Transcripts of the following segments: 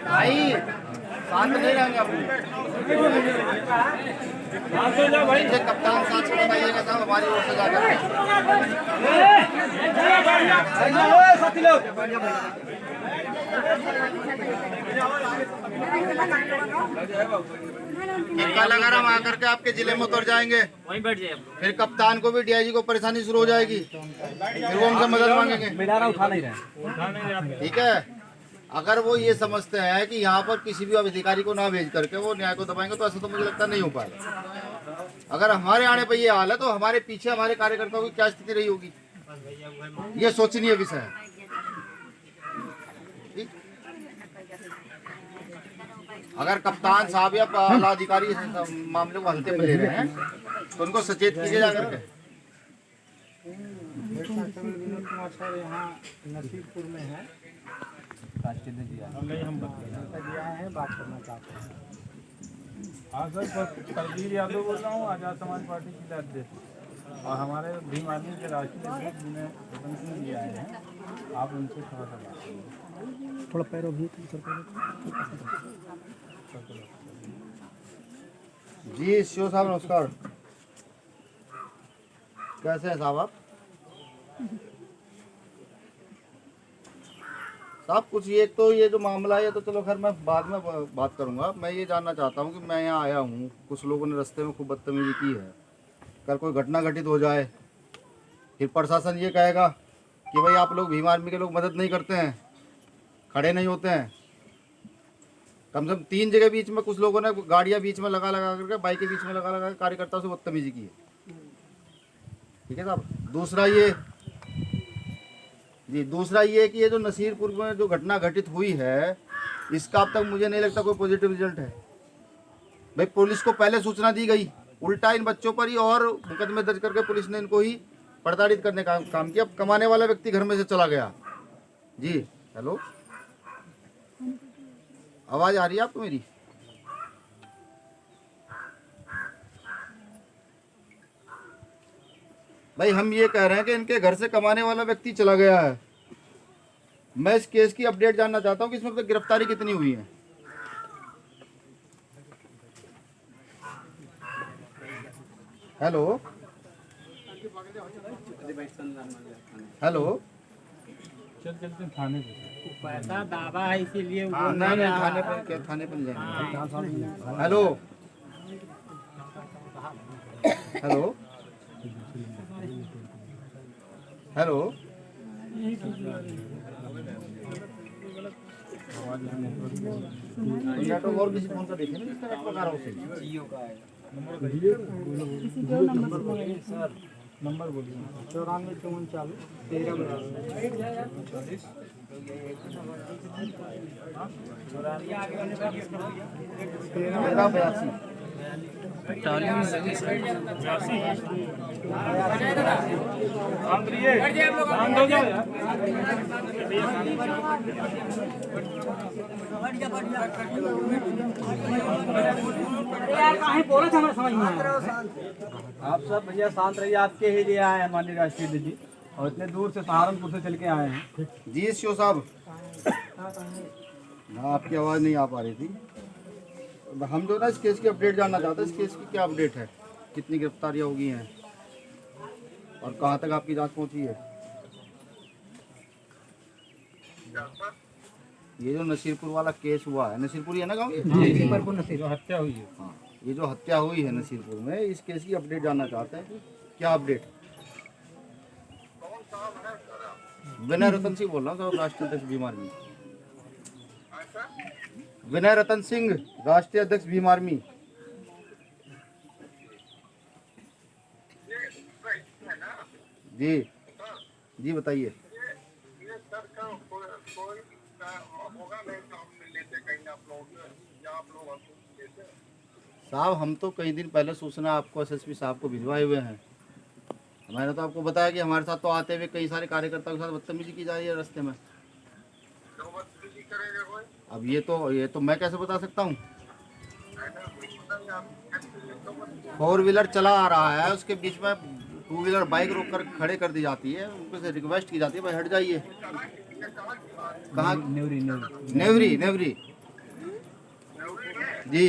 भाई साथ में नहीं रहेंगे आप भाई। कप्तान साथ में बताइएगा साहब, हमारी ओर से जाकर साथी लोग कल अगर हम आकर के आपके जिले में उतर जाएंगे वहीं बैठ जाए, फिर कप्तान को भी डीआईजी को परेशानी शुरू हो जाएगी, फिर वो हमसे मदद मांगेंगे। उठा नहीं रहे, ठीक है। अगर वो ये समझते हैं कि यहाँ पर किसी भी अधिकारी को ना भेज करके वो न्याय को दबाएंगे तो ऐसा तो मुझे लगता नहीं हो पाएगा। अगर हमारे आने पर ये हाल है तो हमारे पीछे हमारे कार्यकर्ताओं की क्या स्थिति रही होगी, ये सोचनीय विषय है। अगर कप्तान साहब या अधिकारी मामले को हल्के में ले रहे हैं तो उनको सचेत कीजिए जाकर के। यहाँ नसीबपुर में है, हम बात करना चाहते हैं। हाँ सर, तलवीर यादव बोल रहा हूँ, आज़ाद समाज पार्टी के अध्यक्ष, और हमारे भीम आर्मी के राष्ट्रीय अध्यक्ष जिन्हें रतन सिंह जी आए हैं, आप उनसे थोड़ा सा बात करें। थोड़ा पैरों भी जी शिव साहब नमस्कार, कैसे हैं साहब आप? साहब कुछ ये तो ये जो मामला है तो चलो खैर मैं बाद में बात करूंगा। मैं ये जानना चाहता हूँ कि मैं यहाँ आया हूँ, कुछ लोगों ने रास्ते में खूब बदतमीजी की है, कल कोई घटना घटित हो जाए फिर प्रशासन ये कहेगा कि भाई आप लोग भीम आर्मी के लोग मदद नहीं करते हैं, खड़े नहीं होते हैं। कम से कम 3 जगह बीच में कुछ लोगों ने गाड़ियाँ बीच में लगा करके, बाइक के बीच में लगा कार्यकर्ताओं से बदतमीजी की है, ठीक है साहब। दूसरा ये कि ये जो नसीरपुर में जो घटना घटित हुई है इसका अब तक मुझे नहीं लगता कोई पॉजिटिव रिजल्ट है। भाई पुलिस को पहले सूचना दी गई, उल्टा इन बच्चों पर ही और मुकदमे दर्ज करके पुलिस ने इनको ही प्रताड़ित करने का काम किया। अब कमाने वाला व्यक्ति घर में से चला गया। जी हेलो, आवाज़ आ रही है आपको मेरी? भाई हम ये कह रहे हैं कि इनके घर से कमाने वाला व्यक्ति चला गया है। मैं इस केस की अपडेट जानना चाहता हूँ कि इसमें तक गिरफ्तारी कितनी हुई है। हेलो हेलो, चलते थाने पे पैसा दावा है इसीलिए नहीं थाने पर, क्या थाने पर जाएंगे? हेलो हेलो हेलो, नेटवर्क और किसी फोन का देखें ना, इसका नेटवर्क आ रहा है जियो का है। सर नंबर बोलिए। 94 54 आप सब भैया शांत रहिए, आपके ही लिए आए हैं माननीय राष्ट्रीय अध्यक्ष जी, और इतने दूर से सहारनपुर से चल के आए हैं। जी शिव साहब, हाँ आपकी आवाज़ नहीं आ पा रही थी। हम जो ना इस केस की अपडेट जानना चाहते हैं, इस केस की क्या अपडेट है, कितनी गिरफ्तारियाँ हो गई हैं और कहाँ तक आपकी जांच पहुँची है? ये जो नसीरपुर वाला केस हुआ है, नसीरपुर ही है ना गाँव? जो हत्या हुई है, हाँ, ये जो हत्या हुई है नसीरपुर में, इस केस की अपडेट जानना चाहते हैं। क्या अपडेट? विनय रतन सिंह बोल रहा हूँ, राष्ट्रीय अध्यक्ष भीम आर्मी। विनय रतन सिंह, राष्ट्रीय अध्यक्ष भीम आर्मी। जी जी बताइए। साहब हम तो कई दिन पहले सूचना आपको एसएसपी साहब को भिजवाए हुए हैं। मैंने तो आपको बताया कि हमारे साथ तो आते हुए कई सारे कार्यकर्ताओं के साथ बदतमीजी की जा रही है रास्ते में। अब ये तो मैं कैसे बता सकता हूँ? 4 व्हीलर चला आ रहा है, उसके बीच में 2 व्हीलर बाइक रोक कर खड़े कर दी जाती है, उनसे रिक्वेस्ट की जाती है भाई हट जाइए। कहाँ? नेवरी नेवरी नेवरी जी।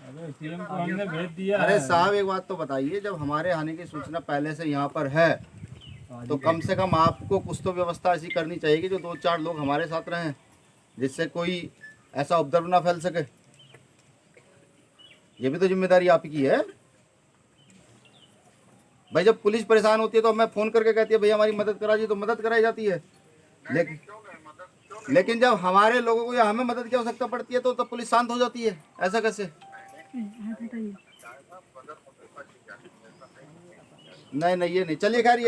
अरे सीएम को हमने भेज दिया अरे है। साहब एक बात तो बताइए, जब हमारे आने की सूचना पहले से यहाँ पर है तो कम से कम आपको कुछ तो व्यवस्था ऐसी करनी चाहिए कि जो 2-4 लोग हमारे साथ रहें, जिससे कोई ऐसा उपद्रव ना फैल सके। ये भी तो जिम्मेदारी आपकी है भाई। जब पुलिस परेशान होती है तो मैं फोन करके कहती है भैया हमारी मदद करा जी, तो मदद कराई जाती है। लेकिन जब हमारे लोगों को या हमें मदद की आवश्यकता पड़ती है तो पुलिस शांत हो जाती है। ऐसा कैसे? नहीं ये नहीं। चलिए खैर,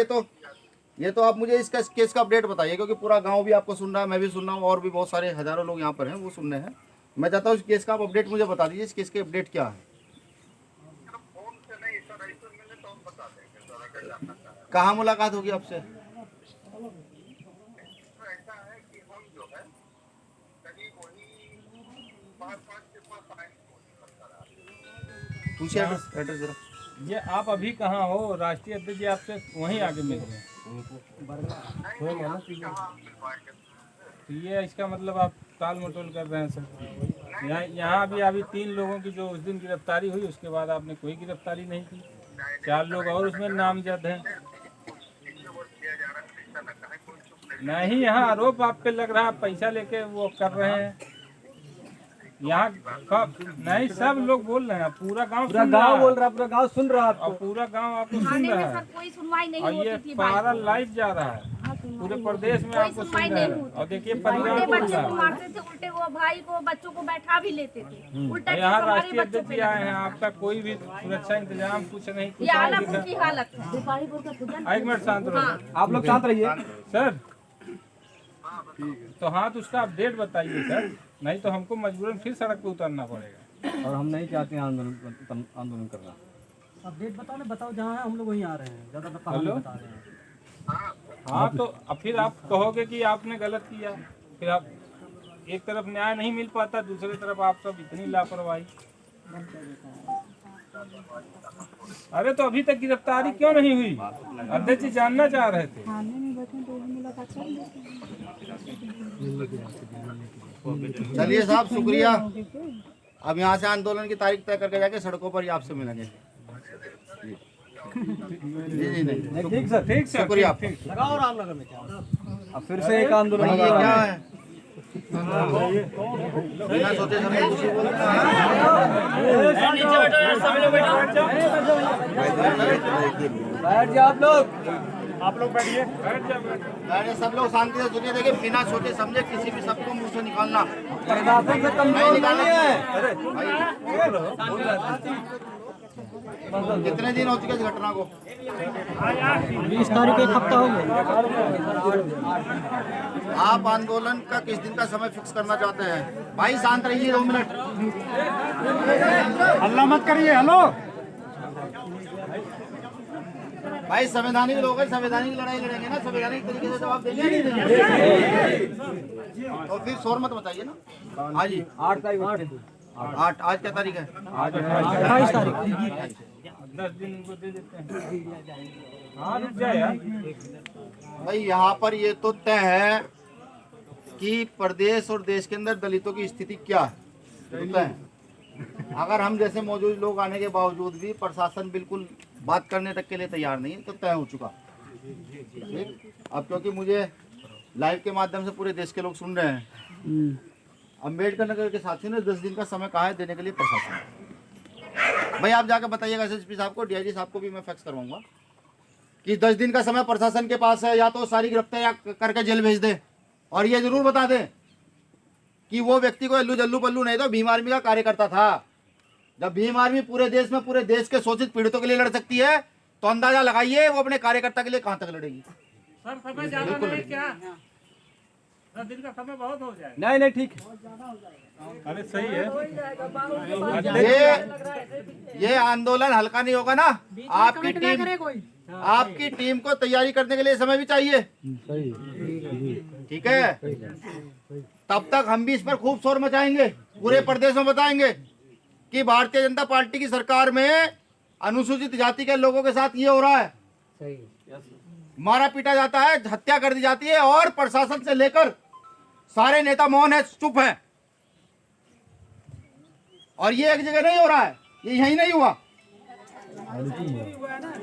ये तो आप मुझे इसका केस का अपडेट बताइए, क्योंकि पूरा गांव भी आपको सुन रहा है, मैं भी सुन रहा हूँ, और भी बहुत सारे हजारों लोग यहाँ पर हैं वो सुन रहे हैं। मैं चाहता हूँ इस केस का आप अपडेट मुझे बता दीजिए। इस केस के अपडेट क्या है? कहाँ मुलाकात होगी आपसे? पूछिए एड्रेस जरा। ये आप अभी कहाँ हो? राष्ट्रीय अध्यक्ष जी आपसे वहीं आके मिल रहे हैं। तो ये इसका मतलब आप टाल मटोल कर रहे हैं सर। यहाँ भी अभी 3 लोगों की जो उस दिन गिरफ्तारी हुई, उसके बाद आपने कोई गिरफ्तारी नहीं की। 4 लोग और उसमें नामजद हैं। नहीं, यहाँ आरोप आप पे लग रहा है, पैसा लेके वो कर रहे हैं। यहाँ नहीं, सब लोग बोल रहे हैं, पूरा गांव बोल रहा, पूरा गांव सुन रहा है और पूरा गांव आपको सुन रहा है। कोई सुनवाई नहीं और ये होती थी। सारा लाइव जा रहा है, पूरे प्रदेश में आपको सुन रहा है। और देखिए परिणाम उल्टे क्या बच्चे को है। मारते थे, उल्टे वो भाई को बच्चों को बैठा भी लेते थे। उल्टा यहाँ हमारे राष्ट्रीय बच्चों अध्यक्ष पे जी आए हैं, आपका कोई भी सुरक्षा इंतजाम कुछ नहीं, कुछ ये नहीं आलमपुर दिखा। की हालत है। एक मिनट शांत रहो आप लोग शांत रहिए सर। तो हाँ, तो उसका अपडेट बताइए सर, नहीं तो हमको मजबूरन फिर सड़क पे उतरना पड़ेगा। और हम नहीं चाहते हैं आंदोलन करना। अपडेट बताओ ना, बताओ जहाँ है हम लोग वहीं आ रहे हैं, ज़्यादा बता हेलो? बता रहे हैं। हाँ, तो अब फिर आप कहोगे कि आपने गलत किया, फिर आप एक तरफ न्याय नहीं मिल पाता, दूसरी तरफ आप सब इतनी लापरवाही। अरे तो अभी तक गिरफ्तारी क्यों नहीं हुई? अध्यक्ष जी जानना चाह रहे थे। चलिए साहब, शुक्रिया। अब यहाँ से आंदोलन की तारीख तय करके जाके सड़कों पर ही आपसे मिलेंगे। जी नहीं, ठीक सर, ठीक सर, शुक्रिया। लगाओ रामनगर में क्या? अब फिर से एक आंदोलन ये होगा। क्या है? बिना सोचे समझे कुछ ही बोलते बैठ जाओ आप लोग बैठ जा। हैं। सब लोग शांति से सुनिए। देखिए, बिना सोचे समझे किसी भी शब्द को मुंह से निकालना प्रशासन से कमजोर नहीं है। कितने दिन हो चुके इस घटना को? 20 तारीख को 1 हफ्ता हो गया। आप आंदोलन का किस दिन का समय फिक्स करना चाहते हैं? भाई शांत रहिए 2 मिनट। हल्ला मत करिए। हेलो, भाई संवैधानिक लोग हैं, संवैधानिक लड़ाई लड़ेंगे ना, संवैधानिक तरीके से जवाब देंगे नहीं देंगे? तो फिर शोर मत बताइए ना। हाँ जी, 8 तारीख को 8। आज क्या तारीख है? आज 28 तारीख। 10 दिन इनको दे देते हैं। हाँ, रुक जाए यार। भाई यहाँ पर ये तो तय है कि प्रदेश और देश के अंदर दलितों की स्थिति क्या है, ये तो तय है। अगर हम जैसे मौजूद लोग आने के बावजूद भी प्रशासन बिल्कुल बात करने तक के लिए तैयार नहीं है, तो तय हो चुका। ठीक? अब क्योंकि मुझे लाइव के माध्यम से पूरे देश के लोग सुन रहे हैं, अम्बेडकर नगर के साथियों ने 10 दिन का समय कहा है देने के लिए प्रशासन। भाई आप जाकर बताइएगा एसएसपी साहब को, डीआईजी साहब को भी मैं फैक्स करवाऊंगा कि 10 दिन का समय प्रशासन के पास है, या तो सारी गिरफ्तारियां करके जेल भेज दे, और ये जरूर बता दें कि वो व्यक्ति को जल्लू पल्लू नहीं, तो भीम आर्मी का कार्यकर्ता था। जब भीम आर्मी पूरे देश में पूरे देश के शोषित पीड़ितों के लिए लड़ सकती है, तो अंदाजा लगाइए वो अपने कार्यकर्ता के लिए कहां तक लड़ेगी। सर समय ज्यादा नहीं क्या? 10 दिन का समय बहुत हो जाए। नहीं ठीक है। अरे सही है। ये आंदोलन हल्का नहीं होगा ना। आपकी टीम को तैयारी करने के लिए समय भी चाहिए। ठीक है, तब तक हम भी इस पर खूब शोर मचाएंगे, पूरे प्रदेश में बताएंगे कि भारतीय जनता पार्टी की सरकार में अनुसूचित जाति के लोगों के साथ ये हो रहा है, मारा पीटा जाता है, हत्या कर दी जाती है और प्रशासन से लेकर सारे नेता मौन है, चुप है। और ये एक जगह नहीं हो रहा है, ये यहीं नहीं हुआ,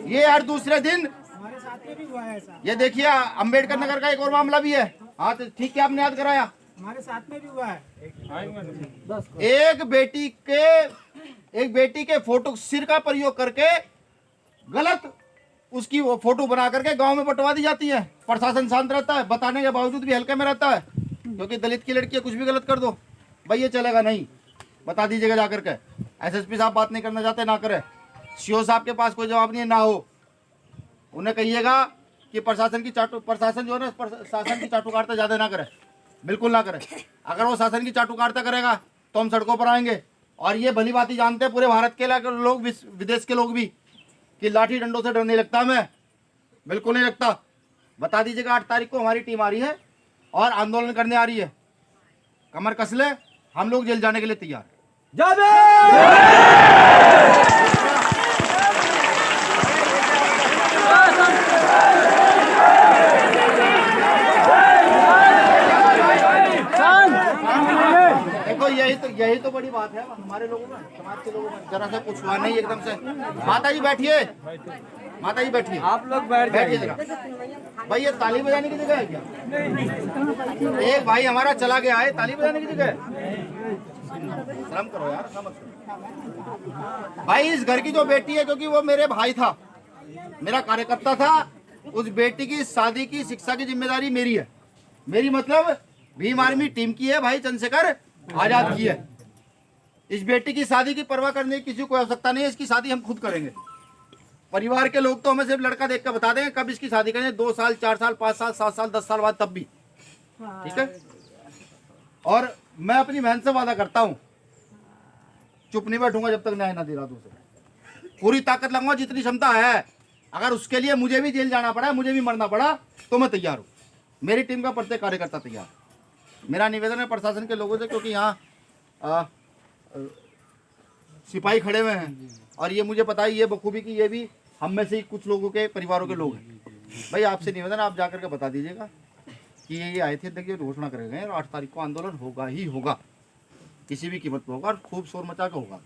ये हर दूसरे दिन हमारे साथ में भी हुआ है ऐसा। ये देखिए बेडकर नगर का एक और मामला भी है। हाँ तो ठीक है, आपने याद कराया। हमारे साथ में भी हुआ है। एक बेटी के फोटो सिर का प्रयोग करके गलत उसकी वो फोटो बना करके गांव में बंटवा दी जाती है। प्रशासन शांत रहता है, बताने के बावजूद भी हल्के में रहता है, क्योंकि दलित की लड़की है, कुछ भी गलत कर दो भाई ये चलेगा नहीं, बता दीजिएगा जाकर के। एसएसपी साहब बात नहीं करना चाहते, ना करे। सीओ साहब के पास कोई जवाब नहीं है, ना हो। उन्हें कहिएगा कि प्रशासन जो है ना, शासन की चाटुकारिता ज्यादा ना करे, बिल्कुल ना करे। अगर वो शासन की चाटुकारिता करेगा तो हम सड़कों पर आएंगे। और ये भली बात ही जानते हैं पूरे भारत के लोग, विदेश के लोग भी, कि लाठी डंडों से डर नहीं लगता हमें, बिल्कुल नहीं लगता। बता दीजिएगा 8 तारीख को हमारी टीम आ रही है और आंदोलन करने आ रही है। कमर कस ले, हम लोग जेल जाने के लिए तैयार हैं। देखो यही तो बड़ी बात है हमारे लोगों में, समाज के लोगों में। जरा सा कुछ हुआ नहीं एकदम से। माता जी बैठिए, माता जी बैठिए, आप लोग बैठ बैठिए जरा। भाई ये ताली बजाने की जगह है क्या? एक भाई हमारा चला गया है, ताली बजाने की जगह है? शर्म करो यार, समझ भाई। इस घर की जो बेटी है, क्योंकि वो मेरे भाई था, मेरा कार्यकर्ता था, उस बेटी की शादी की शिक्षा की जिम्मेदारी मेरी है। मेरी मतलब भीम आर्मी टीम की है, भाई चंद्रशेखर आजाद की है। इस बेटी की शादी की परवाह करने की किसी को आवश्यकता नहीं है, इसकी शादी हम खुद करेंगे। परिवार के लोग तो हमें सिर्फ लड़का देख कर बता देंगे कब इसकी शादी करेंगे, 2 साल, 4 साल, 5 साल, 7 साल, 10 साल बाद, तब भी ठीक है। और मैं अपनी बहन से वादा करता हूं, चुप नहीं बैठूंगा जब तक न्याय ना दिला दूं उसे। पूरी ताकत लगाऊंगा जितनी क्षमता है। अगर उसके लिए मुझे भी जेल जाना पड़ा, मुझे भी मरना पड़ा, तो मैं तैयार हूं। मेरी टीम का प्रत्येक कार्यकर्ता तैयार। मेरा निवेदन है प्रशासन के लोगों से, क्योंकि यहाँ सिपाही खड़े हुए हैं और ये मुझे पता है ये बखूबी कि ये भी हम में से ही कुछ लोगों के परिवारों के लोग हैं। भाई आपसे निवेदन, आप जाकर के बता दीजिएगा कि ये आए थे, देखिए घोषणा करेंगे और 8 तारीख को आंदोलन होगा ही होगा, किसी भी कीमत पर होगा और खूब शोर मचा के होगा।